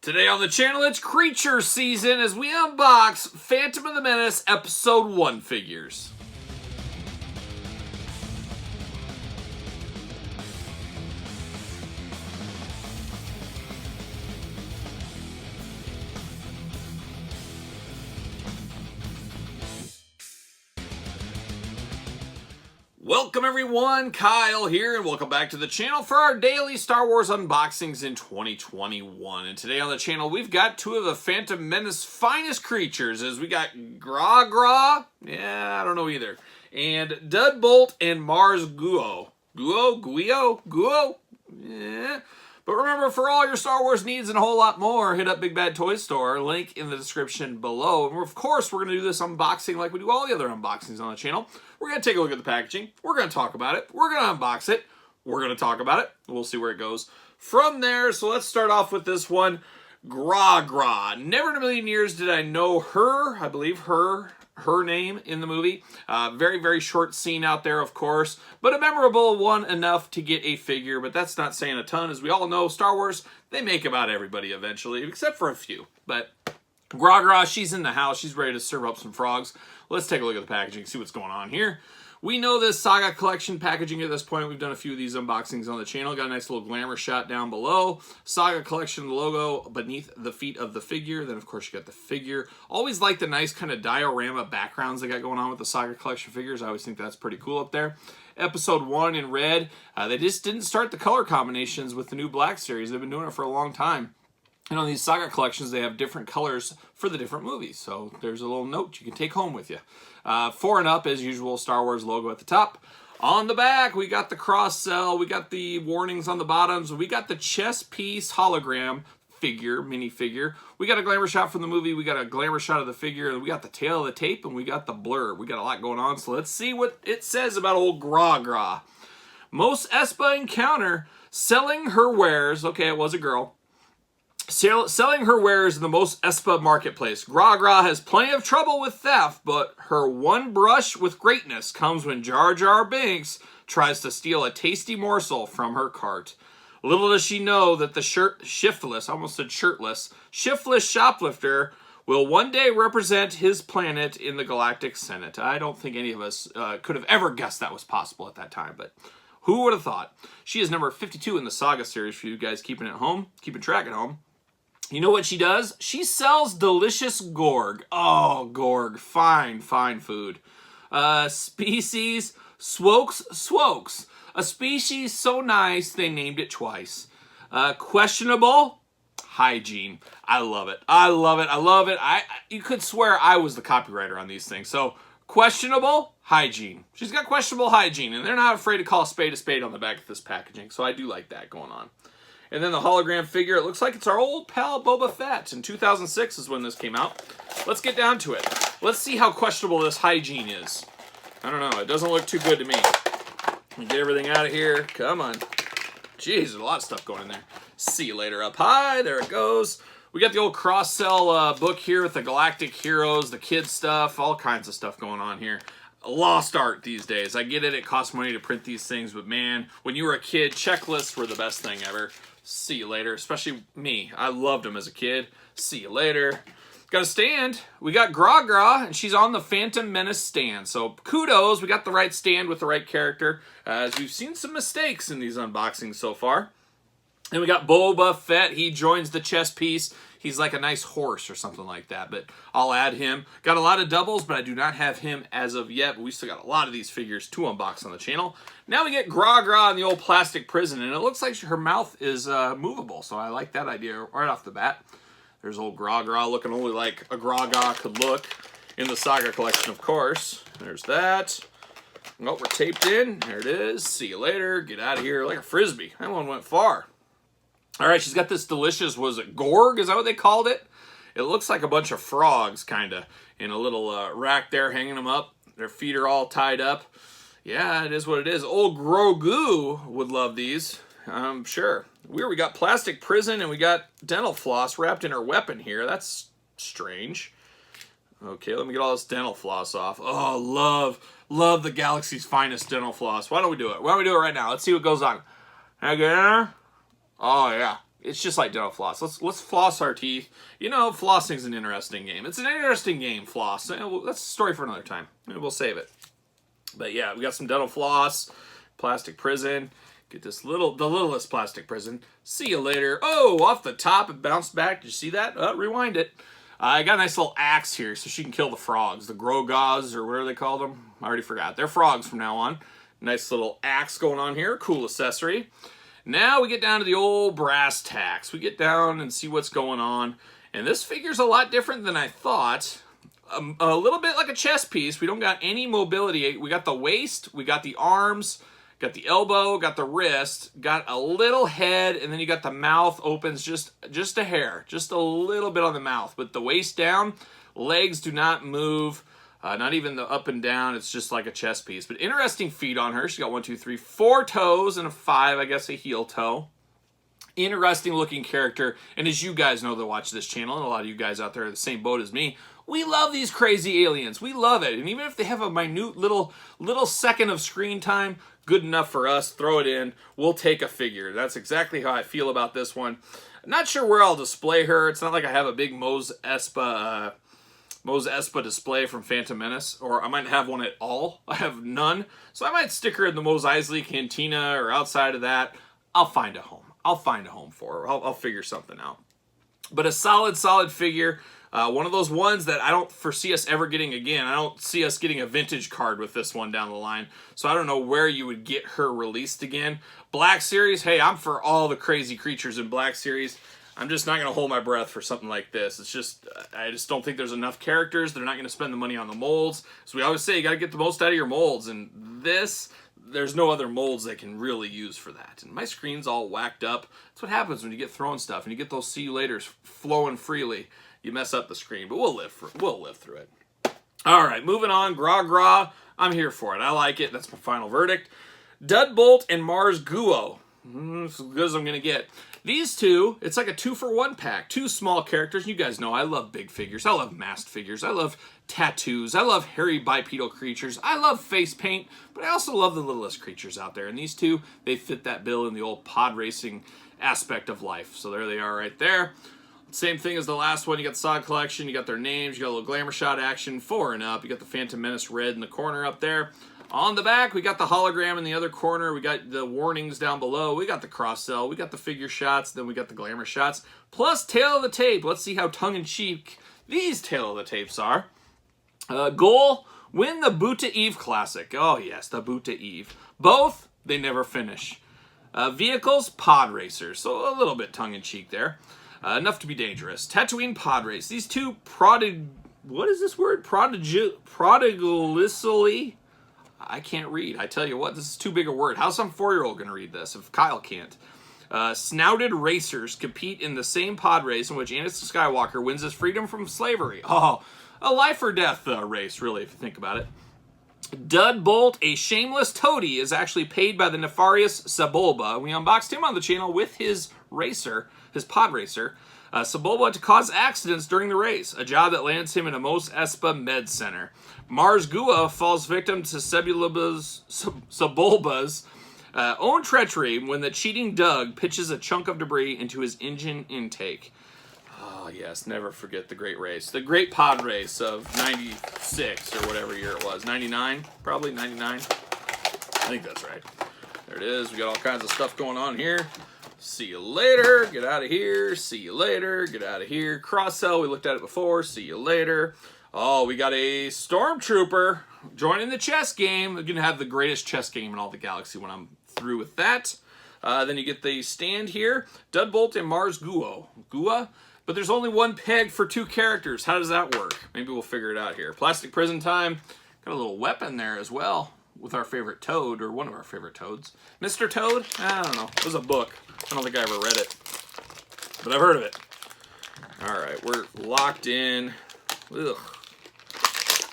Today on the channel, it's Creature Season as we unbox Phantom of the Menace Episode 1 figures. Welcome everyone, Kyle here, and welcome back to the channel for our daily Star Wars unboxings in 2021. And today on the channel, we've got two of the Phantom Menace finest creatures, as we got Gragra, I don't know either, and Dudbolt and Mars Guo. Guo? Yeah. But remember, for all your Star Wars needs and a whole lot more, hit up Big Bad Toy Store, link in the description below. And of course, we're going to do this unboxing like we do all the other unboxings on the channel. We're going to take a look at the packaging. We're going to talk about it. We're going to unbox it. We're going to talk about it. We'll see where it goes from there. So let's start off with this one, Gragra. Never in a million years did I know her. I believe her name in the movie. Very, very short scene out there, of course, but a memorable one enough to get a figure, but that's not saying a ton. As we all know, Star Wars, they make about everybody eventually, except for a few. But Gragra, she's in the house. She's ready to serve up some frogs. Let's take a look at the packaging, see what's going on here. We know this Saga Collection packaging at this point. We've done a few of these unboxings on the channel. Got a nice little glamour shot down below. Saga Collection logo beneath the feet of the figure. Then, of course, you got the figure. Always like the nice kind of diorama backgrounds they got going on with the Saga Collection figures. I always think that's pretty cool up there. Episode 1 in red. They just didn't start the color combinations with the new Black series. They've been doing it for a long time. And on these Saga Collections, they have different colors for the different movies. So there's a little note you can take home with you. 4 and up, as usual, Star Wars logo at the top. On the back, we got the cross-sell. We got the warnings on the bottoms. We got the chess piece hologram figure, minifigure. We got a glamour shot from the movie. We got a glamour shot of the figure. And we got the tail of the tape, and we got the blur. We got a lot going on. So let's see what it says about old Gragra. Most Espa encounter selling her wares. Okay, it was a girl. Selling her wares in the most Espa marketplace. Gragra has plenty of trouble with theft, but her one brush with greatness comes when Jar Jar Binks tries to steal a tasty morsel from her cart. Little does she know that the shiftless shoplifter will one day represent his planet in the Galactic Senate. I don't think any of us could have ever guessed that was possible at that time, but who would have thought? She is number 52 in the Saga series for you guys keeping track at home. You know what she does? She sells delicious Gorg. Oh, Gorg. Fine food. Species, Swokes. A species so nice they named it twice. Questionable hygiene. I love it. You could swear I was the copywriter on these things. So, questionable hygiene. She's got questionable hygiene, and they're not afraid to call a spade on the back of this packaging. So I do like that going on. And then the hologram figure, it looks like it's our old pal Boba Fett. In 2006 is when this came out. Let's get down to it. Let's see how questionable this hygiene is. I don't know. It doesn't look too good to me. Get everything out of here. Come on. Jeez, there's a lot of stuff going in there. See you later up high. There it goes. We got the old cross-sell book here with the Galactic Heroes, the kids stuff, all kinds of stuff going on here. Lost art these days. I get it. It costs money to print these things, but man, when you were a kid, checklists were the best thing ever. See you later. Especially me. I loved them as a kid. See you later. Got a stand. We got Gragra, and she's on the Phantom Menace stand. So kudos. We got the right stand with the right character. As we've seen some mistakes in these unboxings so far. And we got Boba Fett. He joins the chess piece. He's like a nice horse or something like that, but I'll add him. Got a lot of doubles, but I do not have him as of yet, but we still got a lot of these figures to unbox on the channel. Now we get Gragra in the old plastic prison, and it looks like her mouth is movable, so I like that idea right off the bat. There's old Gragra looking only like a Gragra could look in the Saga Collection, of course. There's that. Oh, we're taped in. There it is. See you later. Get out of here like a Frisbee. That one went far. All right, she's got this delicious, was it Gorg? Is that what they called it? It looks like a bunch of frogs, kind of, in a little rack there, hanging them up. Their feet are all tied up. Yeah, it is what it is. Old Grogu would love these, I'm sure. We got plastic prison, and we got dental floss wrapped in her weapon here. That's strange. Okay, let me get all this dental floss off. Oh, love the galaxy's finest dental floss. Why don't we do it? Why don't we do it right now? Let's see what goes on. Okay. Oh, yeah. It's just like dental floss. Let's floss our teeth. You know, flossing's an interesting game. It's an interesting game, floss. That's a story for another time. We'll save it. But yeah, we got some dental floss, plastic prison. Get the littlest plastic prison. See you later. Oh, off the top, it bounced back. Did you see that? Rewind it. I got a nice little axe here so she can kill the frogs. The Grogas, or whatever they call them. I already forgot. They're frogs from now on. Nice little axe going on here. Cool accessory. Now we get down to the old brass tacks. We get down and see what's going on. And this figure's a lot different than I thought. A little bit like a chess piece. We don't got any mobility. We got the waist. We got the arms. Got the elbow, got the wrist, got a little head, and then you got the mouth opens just a hair, just a little bit on the mouth. But the waist down, legs do not move, not even the up and down. It's just like a chess piece. But interesting feet on her. She got 1, 2, 3, 4 toes and a 5, I guess, a heel toe. Interesting looking character. And as you guys know that watch this channel, and a lot of you guys out there are the same boat as me, we love these crazy aliens. We love it. And even if they have a minute little second of screen time, good enough for us. Throw it in. We'll take a figure. That's exactly how I feel about this one. Not sure where I'll display her. It's not like I have a big Mos Espa display from Phantom Menace, or I might have one at all. I have none. So I might stick her in the Mos Eisley Cantina or outside of that. I'll find a home. I'll find a home for her. I'll figure something out. But a solid figure. One of those ones that I don't foresee us ever getting again. I don't see us getting a vintage card with this one down the line. So I don't know where you would get her released again. Black Series, hey, I'm for all the crazy creatures in Black Series. I'm just not going to hold my breath for something like this. It's just, I just don't think there's enough characters. They're not going to spend the money on the molds. So we always say you got to get the most out of your molds. And this, there's no other molds they can really use for that. And my screen's all whacked up. That's what happens when you get throwing stuff and you get those see you laters flowing freely. You mess up the screen, but we'll live through it. All right, moving on. Gragra, I'm here for it. I like it. That's my final verdict. Dudbolt and Mars Guo. As good as I'm going to get. These two, it's like a 2-for-1 pack. 2 small characters. You guys know I love big figures. I love masked figures. I love tattoos. I love hairy bipedal creatures. I love face paint, but I also love the littlest creatures out there. And these two, they fit that bill in the old pod racing aspect of life. So there they are right there. Same thing as the last one. You got the Saga Collection. You got their names. You got a little glamour shot action. 4 and up. You got the Phantom Menace red in the corner up there. On the back, we got the hologram in the other corner. We got the warnings down below. We got the cross-sell. We got the figure shots. Then we got the glamour shots. Plus, tail of the tape. Let's see how tongue-in-cheek these tail of the tapes are. Goal, win the Buta Eve Classic. Oh, yes, the Buta Eve. Both, they never finish. Vehicles, pod racers. So a little bit tongue-in-cheek there. Enough to be dangerous. Tatooine pod race. These two what is this word? Prodigalisally? I can't read. I tell you what, this is too big a word. How's some 4-year-old going to read this if Kyle can't? Snouted racers compete in the same pod race in which Anakin Skywalker wins his freedom from slavery. Oh, a life or death race, really, if you think about it. Dudbolt, a shameless toady, is actually paid by the nefarious Sebulba. We unboxed him on the channel with his racer, his pod racer. Sebulba to cause accidents during the race, a job that lands him in a Mos Espa Med Center. Mars Gua falls victim to Sebulba's own treachery when the cheating Doug pitches a chunk of debris into his engine intake. Oh, yes, never forget the great race. The great pod race of 96 or whatever year it was. 99? Probably 99. I think that's right. There it is. We got all kinds of stuff going on here. See you later. Get out of here. See you later. Get out of here. Cross-sell. We looked at it before. See you later. Oh, we got a Stormtrooper joining the chess game. We're going to have the greatest chess game in all the galaxy when I'm through with that. Then you get the stand here. Dudbolt and Mars Gua. But there's only one peg for 2 characters. How does that work? Maybe we'll figure it out here. Plastic prison time. Got a little weapon there as well with our favorite Toad, or one of our favorite Toads. Mr. Toad? I don't know. It was a book. I don't think I ever read it. But I've heard of it. All right, we're locked in. Ugh.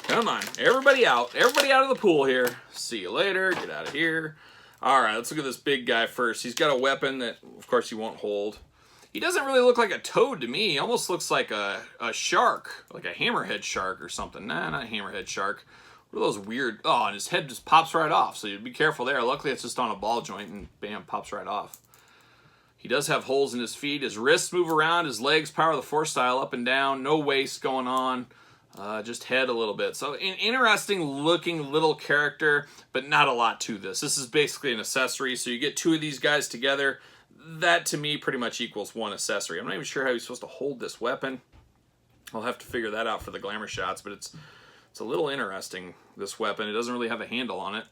Come on. Everybody out. Everybody out of the pool here. See you later. Get out of here. All right, let's look at this big guy first. He's got a weapon that, of course, he won't hold. He doesn't really look like a toad to me. He almost looks like a shark, like a hammerhead shark or something. Nah, not a hammerhead shark. What are those weird... Oh, and his head just pops right off, so you'd be careful there. Luckily, it's just on a ball joint, and bam, pops right off. He does have holes in his feet. His wrists move around. His legs power the Force style up and down. No waist going on. Just head a little bit. So an interesting looking little character, but not a lot to this. This is basically an accessory. So you get two of these guys together. That to me pretty much equals one accessory. I'm not even sure how he's supposed to hold this weapon. I'll have to figure that out for the glamour shots, but it's a little interesting, this weapon. It doesn't really have a handle on it.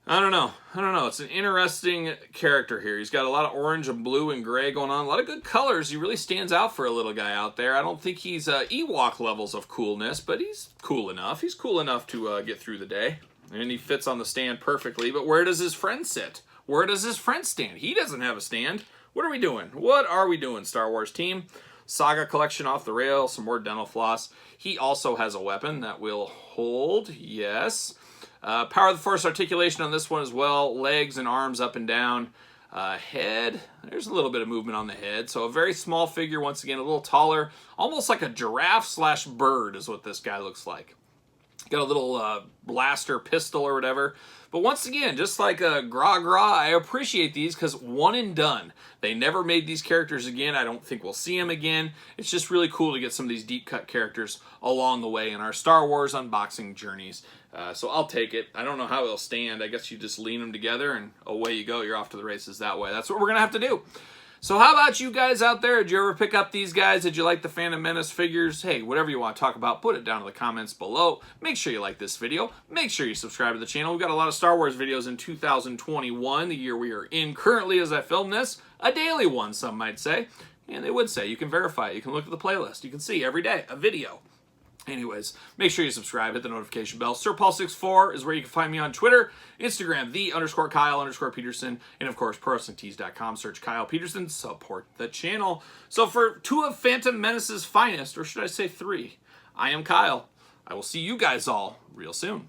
I don't know. It's an interesting character here. He's got a lot of orange and blue and gray going on. A lot of good colors. He really stands out for a little guy out there. I don't think he's Ewok levels of coolness, but he's cool enough. He's cool enough to get through the day. And he fits on the stand perfectly. But where does his friend sit? Where does his friend stand? He doesn't have a stand. What are we doing? What are we doing, Star Wars team? Saga collection off the rail. Some more dental floss. He also has a weapon that will hold. Yes. Power of the Force articulation on this one as well. Legs and arms up and down. Head. There's a little bit of movement on the head. So a very small figure, once again, a little taller. Almost like a giraffe/bird is what this guy looks like. Got a little blaster pistol or whatever. But once again, just like Gragra, I appreciate these because one and done. They never made these characters again. I don't think we'll see them again. It's just really cool to get some of these deep cut characters along the way in our Star Wars unboxing journeys. So I'll take it. I don't know how it'll stand. I guess you just lean them together and away you go. You're off to the races that way. That's what we're going to have to do. So how about you guys out there? Did you ever pick up these guys? Did you like the Phantom Menace figures? Hey, whatever you want to talk about, put it down in the comments below. Make sure you like this video. Make sure you subscribe to the channel. We've got a lot of Star Wars videos in 2021, the year we are in currently as I film this. A daily one, some might say. And they would say. You can verify it. You can look at the playlist. You can see every day a video. Anyways, make sure you subscribe, hit the notification bell. SirPaul64 is where you can find me on Twitter, Instagram, _Kyle_Peterson, and of course, ProWrestlingTees.com. Search Kyle Peterson, support the channel. So for two of Phantom Menace's finest, or should I say three, I am Kyle. I will see you guys all real soon.